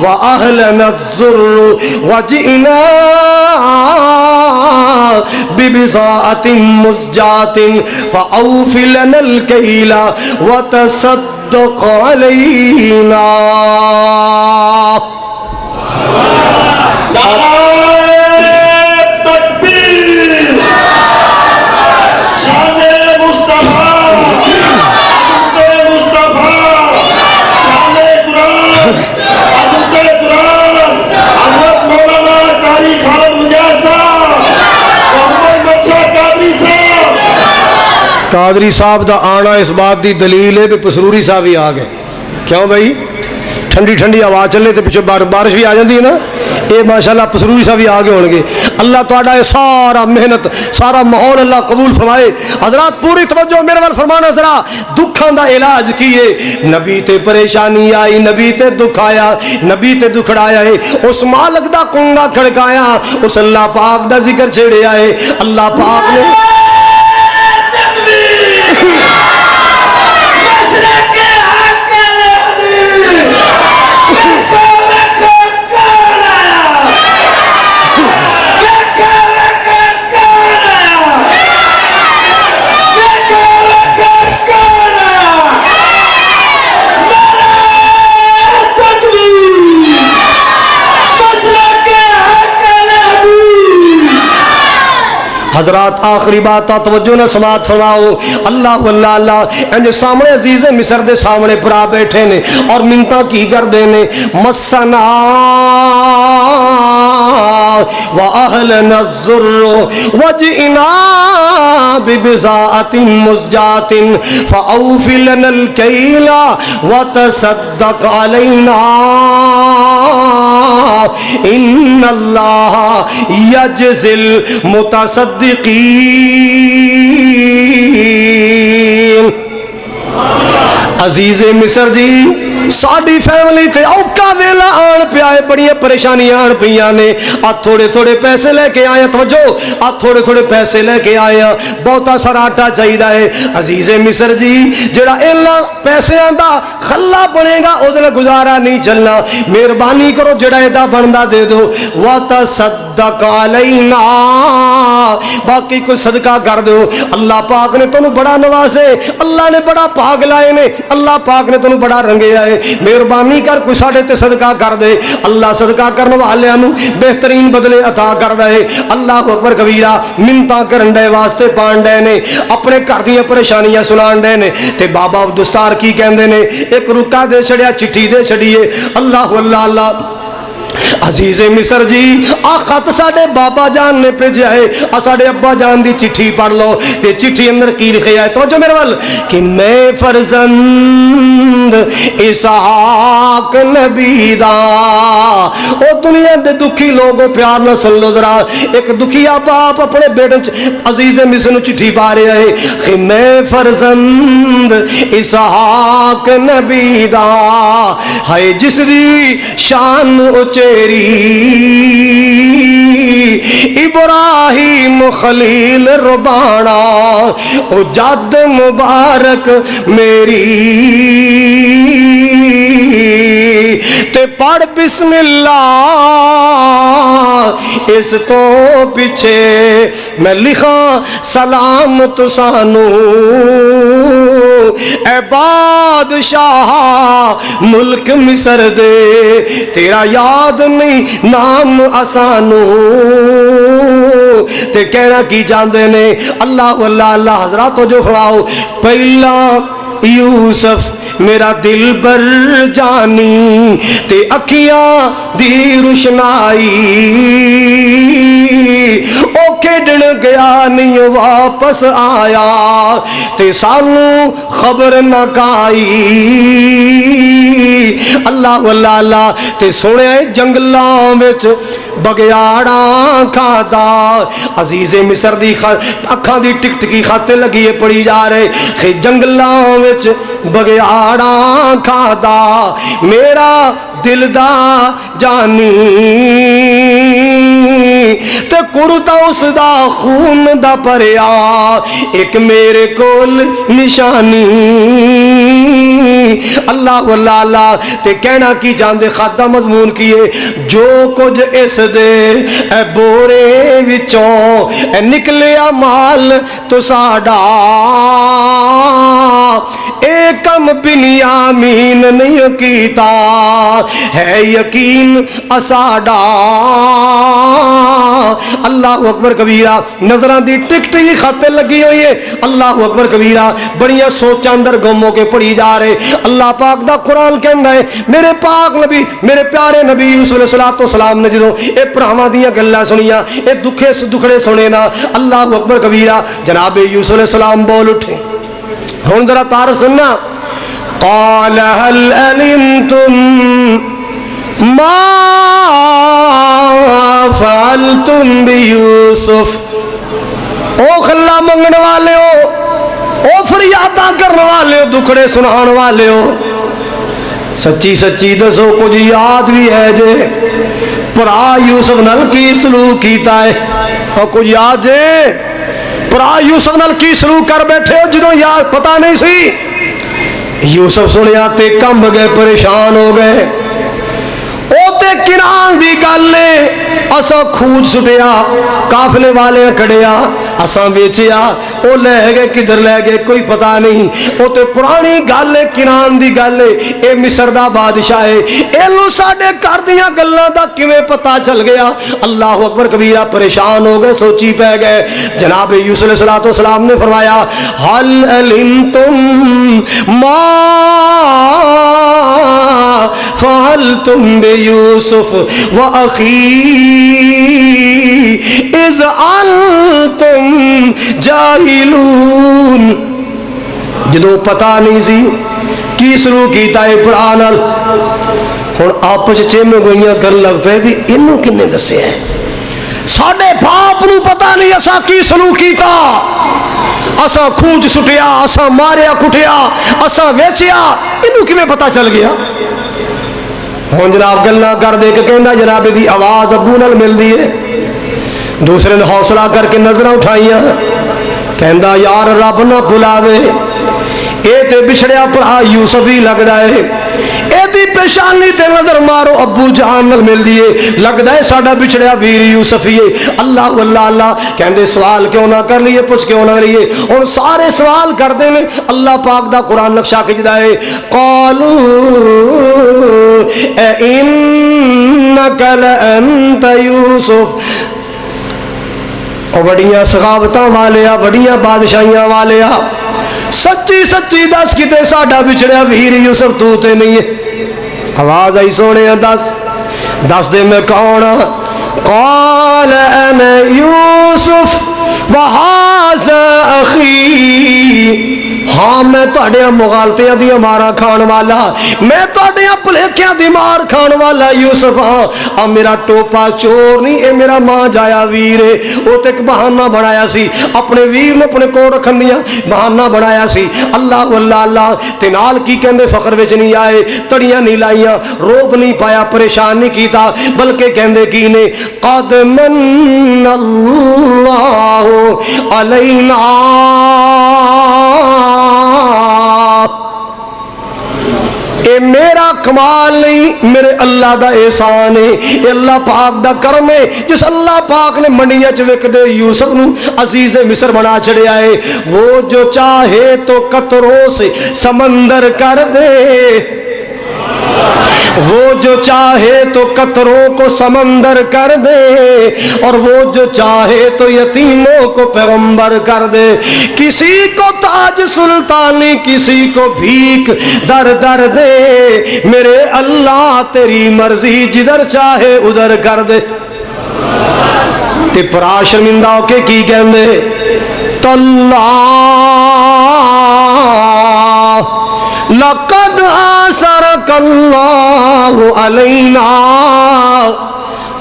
واہلنا الضر وجئنا ببضاعة مزجاة فأوف لنا الكيل وتصدق علينا قادری صاحب دا آنا اس بات دی دلیل ہے کہ پسروری صاحب ہی آ گئے کیوں بھائی ٹھنڈی ٹھنڈی آواز چلے تو پیچھے بارش بھی آ جاتی ہے نا یہ ماشاءاللہ پسروری صاحب ہی آگے ہوں گے اللہ تعالیٰ یہ سارا محنت سارا ماحول اللہ قبول فرمائے حضرات پوری توجہ میرے وال فرمانا ذرا دکھاں دا علاج کیے نبی تے پریشانی آئی نبی تے دکھ آیا نبی تے دکھڑایا ہے اس مالک دا کنگا کھڑکایا اس اللہ پاک دا ذکر چھڑے آئے اللہ پاک نے حضرات آخری بات توجہ نہ سماعت فرماؤ اللہ اللہ اللہ انج سامنے عزیز مصر دے سامنے پرا بیٹھے نے اور منتا کی کر دینے مسنا وَأَهْلَنَا الضُّرُّ وَجِئْنَا بِبِضَاعَةٍ مُزْجَاةٍ فَأَوْفِ لَنَا الْكَيْلَ وَتَصَدَّقْ عَلَيْنَا إِنَّ اللَّهَ يَجْزِي الْمُتَصَدِّقِينَ عزیز مصر جی ساڑی فیملی تے اوکا ویلا آن پہ آئے بڑی پریشانی آن پہ آنے آج تھوڑے تھوڑے پیسے لے کے آئے توجہ آج تھوڑے تھوڑے پیسے لے کے آئے بہتا سراٹا چاہی رہے عزیز مصر جی جڑا اللہ پیسے آندہ خلا بنے گا ادھر گزارا نہیں چلنا مہربانی کرو جڑا ایدہ بندہ دے دو وَتَصَدَّقَ عَلَيْنَا باقی کوئی صدقہ کر دو اللہ پاک نے تو بڑا نوازے اللہ نے بڑا پاک لائے نے اللہ پاک نے تو بڑا رنگے آئے مہربانی کر کوئی ساڑھے تے صدقہ کر دے اللہ صدقہ کرنے والے انو بہترین بدلے عطا کر دے اللہ اکبر کبیرہ منتا کرن دے واسطے پان دے نے اپنے گھر دیاں پریشانیاں سنان دے نے تے بابا دستار کی کہندے نے ایک رکا دے چھڑیا چٹھی دے چھڑیے اللہ اللہ اللہ عزیز مصر جی خط ساڑے بابا جان نے پہ جائے ساڑے ابا جان دی چٹھی پڑھ لو تے چٹھی اندر کی لکھے آئے تو جو میرے وال کہ میں فرزند اسحاق نبی دا او دنیا دے دکھی لوگوں پیار نہ سن لو ذرا ایک دکھیا باپ اپنے بیٹن عزیز مصر نو چٹھی پا رہے آئے کہ میں فرزند اسحاق نبی دا ہے جس دی شان اچیری ابراہیم خلیل ربانا او جد مبارک میری تے پڑھ بسم اللہ اس تو پیچھے میں لکھا سلام تسانو اے بادشاہ ملک مصر دے تیرا یاد نہیں نام آسانو تے کہنا کی جاندے نے اللہ اللہ اللہ حضرات جو فرماؤ پہلا یوسف میرا دل بر جانی تے اکھیاں دی روشنائی او کھیڈن گیا نہیں واپس آیا تے سانو خبر نہ کائی اللہ اللہ اللہ تے سونے جنگلاں وچ بگیاڑاں کھادا عزیز مصر دی اکھاں دی ٹک ٹکی خاتے لگی پڑی جا رہے کہ جنگلاں وچ بگیاڑاں کھادا میرا دل دا جانی تے کرتا اس دا خون دا پریا ایک میرے کول نشانی اللہ اللہ اللہ تے کہنا کی جاندے خط دا مضمون کیے جو کچھ اس دے اے بورے وچوں اے نکلیا مال تو ساڈا اے کم بنیامین نہیں کیتا ہے یقین اساڈا اللہ اکبر کبیرہ نظران دی ٹک ٹک خطے لگی ہوئی ہے اللہ اکبر کبیرہ بڑیاں سوچ اندر گموں کے پڑھی جا رہے اللہ پاک دا قرآن کہندا ہے میرے پاک نبی میرے پیارے نبی یوسف علیہ السلام نے جدو اے پراواں دیاں گلاں سنیاں اے دکھڑے سنے نا اللہ اکبر کبیرہ جناب یوسف علیہ السلام بول اٹھے ہن ذرا تعارف سننا قال هل علمتم ما فعلتم بیوسف او خلا منگن والے ہو او فریادہ کرنے والے ہو دکھڑے سنان والے ہو سچی سچی دسو کچھ یاد بھی ہے جے پرا یوسف نال کی سلوک کیتا ہے اور کچھ یاد جے پرا یوسف نال کی سلوک کر بیٹھے ہو جدوں یاد پتہ نہیں سی یوسف سنیا تے کمب گئے پریشان ہو گئے او تے کنان دی گلے اسا کھوج سٹیا قافلے والے کھڑیا اسا بیچیا او لے گئے کدھر لے گئے کوئی پتہ نہیں او تے پرانی گل کنان دی گل اے مصر دا بادشاہ ہے اے لو ساڈے گھر دیاں گلاں دا کیویں پتہ چل گیا اللہ اکبر کبیرہ پریشان ہو گئے سوچی پے گئے جناب یوسف علیہ السلام نے فرمایا حل علمتم ما فعلتم بیوسف وَأَخِي اِذْ أَنْتُمْ جَاهِلُونَ جدو پتہ نہیں سی کی سلوک کیتا ہے پرانال ہن آپس چیمے گوئیاں کر لگ پے بھی انہوں کنے دسے ہیں ساڑھے باپ نو پتہ نہیں اسا کی سلوک کیتا اسا کھوج سٹیا اسا ماریا کٹیا اسا ویچیا انہوں کی میں پتہ چل گیا ہون جناب گلنا کر دے کہ کہنا جناب دی آواز ابو نال مل دیئے دوسرے نے حوصلہ کر کے نظرہ اٹھائیاں کہندا یار رب نہ بلاوے اے تے بچھڑیا پڑھا یوسف ہی لگ رہے اے دی پیشانی تے نظر مارو ابو جہان نال مل دیئے لگ رہے ساڑھا بچھڑیا ویر یوسف ہی اللہ اللہ اللہ کہندے سوال کیوں نہ کر لیے پوچھ کیوں نہ لیے اور سارے سوال کر دے میں اللہ پاک دا قرآن نقشہ کجدہ ہے قالو اِنَّكَ لَأَنْتَ یوسف اور بڑیاں سخاوتاں والیا بڑیاں بادشاہیاں والیا سچی سچی دس کتے ساڑھا بچڑیا ویر یوسف تو تے نہیں ہے آواز آئی سونے دس دے میں کون قال انا یوسف وہذا اخی ہاں میں توڑیاں مغالطیاں دی مارا کھان والا میں توڑیاں پلیکیاں دی مار کھان والا یوسف ہاں میرا ٹوپا چور نہیں اے میرا ماں جایا ویرے وہ تے ایک بہانہ بنایا سی اپنے ویر نے اپنے کو رکھن دیا بہانہ بنایا سی اللہ اللہ اللہ تنال کی کہندے فخر وچ نہیں آئے تڑیاں نہیں لائیاں روب نہیں پایا پریشان نہیں کیتا بلکہ کہندے کی نے قد من اللہ علینا اے میرا کمال نہیں میرے اللہ دا احسان ہے اے اللہ پاک دا کرم ہے جس اللہ پاک نے منڈیاں چوک دے یوسف نو عزیز مصر بنا چڑے آئے وہ جو چاہے تو قطروں سے سمندر کر دے وہ جو چاہے تو قطروں کو سمندر کر دے اور وہ جو چاہے تو یتیموں کو پیغمبر کر دے کسی کو تاج سلطانی کسی کو بھیک در در دے میرے اللہ تیری مرضی جدھر چاہے ادھر کر دے تے پرا شرمندہ ہو کے کی کہندے تاللہ لقد آثرک اللہ علینا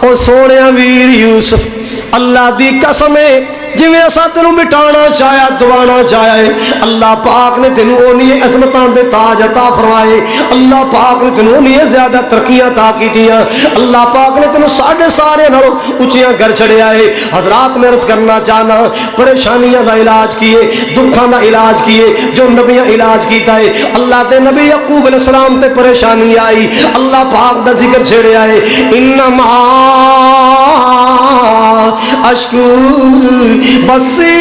او سونے ویر یوسف اللہ دی قسم ہے جویں اساں تینوں مٹانا چاہیا دوانا چاہیا ہے اللہ پاک نے تینوں اونی عظمتاں دے تاج عطا فرمائے اللہ پاک نے تینوں اونی زیادہ ترقیاں عطا کیتیاں اللہ پاک نے تینوں سارے نالوں اونچیاں کر چھڑیا ہے حضرات میں عرض کرنا چاہنا پریشانیاں دا علاج کیے دکھاں دا علاج کیے جو نبیاں علاج کیتا ہے اللہ دے نبی یعقوب علیہ السلام تے پریشانی آئی اللہ پاک دا ذکر چھڑیا ہے انما اشکو بسی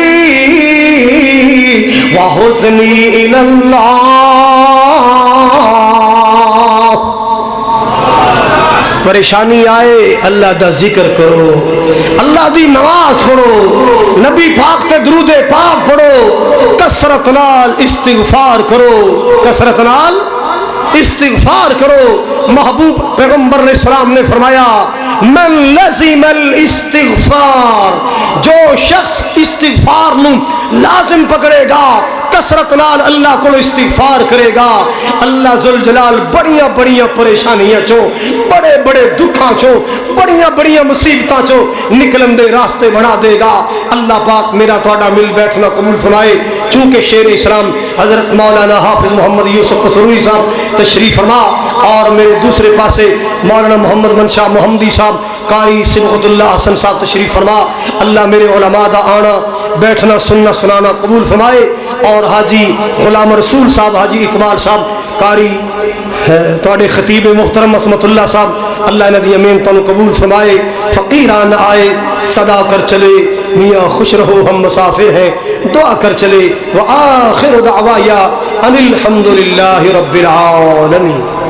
وحزنی الاللہ پریشانی آئے اللہ دا ذکر کرو اللہ دی نماز پڑھو نبی پاک تے درود پاک پڑھو کثرت نال استغفار کرو کثرت نال استغفار کرو محبوب پیغمبر علیہ السلام نے فرمایا من لزم الاستغفار جو شخص استغفار نو لازم پکڑے گا کثرت نال اللہ کو استغفار کرے گا اللہ ذوالجلال بڑیاں بڑیاں پریشانیاں چو بڑے بڑے دکھاں چو بڑیاں بڑیاں مصیبتاں چو نکلن دے راستے بنا دے گا اللہ پاک میرا تھوڑا مل بیٹھنا قبول فرمائے چونکہ شیر اسلام حضرت مولانا حافظ محمد یوسف قصوری صاحب تشریف فرما اور میرے دوسرے پاسے مولانا محمد منشا محمدی صاحب قاری صبغت اللہ حسن صاحب تشریف فرما اللہ میرے علماء دا آنا بیٹھنا سننا سنانا قبول فرمائے اور حاجی غلام رسول صاحب حاجی اقبال صاحب قاری توڑے خطیب محترم عصمت اللہ صاحب اللہ ندی امین تنو قبول فرمائے فقیران آئے صدا کر چلے میاں خوش رہو ہم مسافر ہیں دعا کر چلے وآخر دعوایا ان الحمدللہ رب العالمین